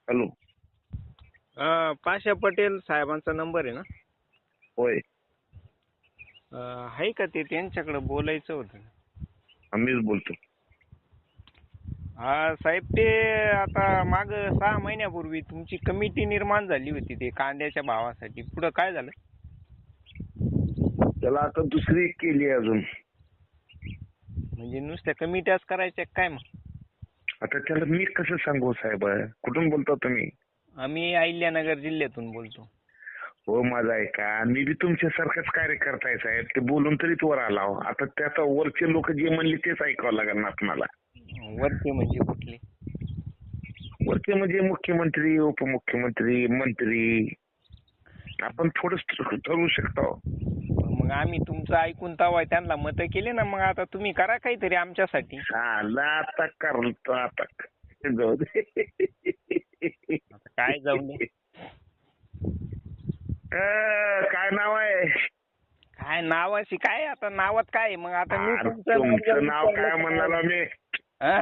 Hello. Pasha Patel साहेबांचा number आहे ना? होय. आहे का ते? त्यांच्याकडे बोलायचं होतं. मीच बोलतो. हा साहेब, ते आता माग 6 महिन्यापूर्वी तुमची कमिटी निर्माण झाली होती ते कांद्याच्या भावासाठी. पुढं काय झालं? त्याला आता दुसरी केली अजून. म्हणजे नुसत्या कमिट्याच करायच्या काय मग? आता त्याला मी कसं सांगू साहेब? कुठून बोलता तुम्ही? आम्ही अहिल्यानगर जिल्ह्यातून बोलतो. हो, माझा ऐका. मी बी तुमच्यासारखाच कार्यकर्ता आहे साहेब. ते बोलून तरीच वर आला हो. आता त्याचा वरचे लोक जे म्हणले तेच ऐकावं लागेल ना आपणाला. वरचे म्हणजे कुठले? वरचे म्हणजे मुख्यमंत्री, उपमुख्यमंत्री, मंत्री. आपण थोडं ठरवू शकतो. मग आम्ही तुमचं ऐकून तवा त्यांना मतं केले ना. मग आता तुम्ही करा काहीतरी आमच्यासाठी. आला आता करतो आता. जाऊ दे. काय जाऊ दे? काय नाव आहे? काय नावाशी काय? आता नावात काय आहे? मग आता मी तुमचं नाव काय म्हणाला मी?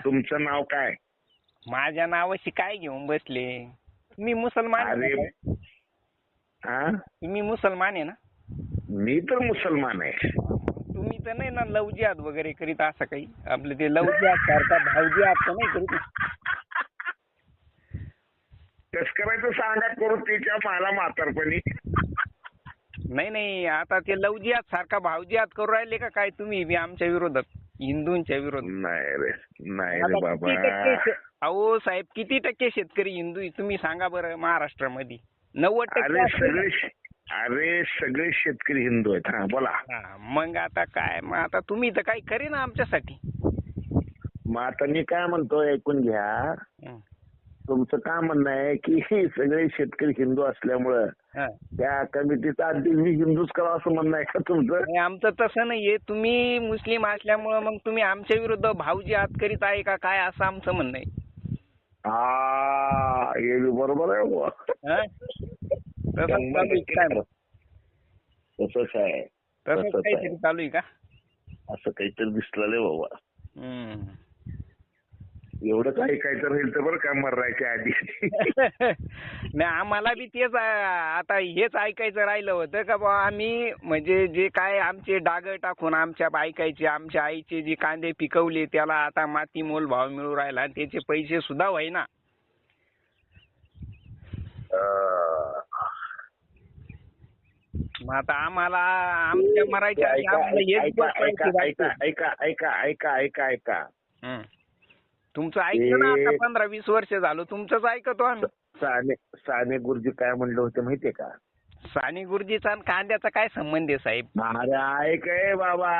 तुमचं नाव काय? माझ्या नावाशी काय घेऊन बसले? तुम्ही मुसलमान आहे ना? तुम्ही मुसलमान आहे ना? मी तर मुसलमान आहे. तुम्ही तर नाही ना लव जिहाद वगैरे करीत असं काही? आपलं ते लव जिहाद सारखा भाव जिहाद तर नाही करीत? कसं करायचं सांगा करून तिच्या मला म्हातारपणी. नाही, आता ते लव जिहाद सारखा भाव जिहाद करू राहिले का काय तुम्ही बी आमच्या विरोधात, हिंदूंच्या विरोधात? नाही रे बाबा. अहो साहेब, किती टक्के शेतकरी हिंदू तुम्ही सांगा बरं महाराष्ट्रामध्ये? 90%. अरे सगळे शेतकरी हिंदू आहेत. हा बोला. मग आता काय? मग आता तुम्ही तर काही करे ना आमच्यासाठी. मग आता मी काय म्हणतोय ऐकून घ्या. तुमचं काय म्हणणं आहे की सगळे शेतकरी हिंदू असल्यामुळं त्या कमिटीचा अध्यक्ष मी हिंदूच करावं असं म्हणणं आहे का तुमचं? आमचं तसं नाहीये. तुम्ही मुस्लिम असल्यामुळं मग तुम्ही आमच्या विरुद्ध भावजी हात करीत आहे का काय, असं आमचं म्हणणं आहे. हे बरोबर आहे. तसंच आहे. तसंच काहीतरी चालू आहे का? असं काहीतरी दिसलं रे बाबा. एवढं काही तर राहील तर बरं का मरायच्या आधी. नाही, आम्हाला बी तेच आता हेच ऐकायचं राहिलं होतं का बा आम्ही म्हणजे जे काय आमचे डाग टाकून आमच्या बायकायचे, आमच्या आईचे जे कांदे पिकवले त्याला आता माती मोल भाव मिळू राहिला आणि त्याचे पैसे सुद्धा होईना. मग आता आम्हाला आमच्या मरायच्या ऐका. तुमचं ऐकलं ना. आता 15-20 वर्ष झालं तुमचंच ऐकतो आम्ही. साने गुरुजी काय म्हणलं होते माहितीये का? साने गुरुजीचा आणि कांद्याचा काय संबंध आहे साहेब? अरे ऐक बाबा.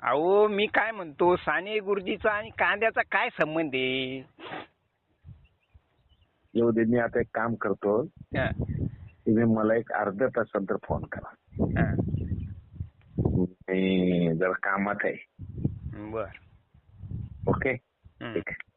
अहो मी काय म्हणतो, साने गुरुजीचा आणि कांद्याचा काय संबंध आहे? येऊ दे. मी आता एक काम करतो. तुम्ही मला एक अर्ध्या तासानंतर फोन करा. मी जरा कामात आहे. बर. ओके. ठीक आहे.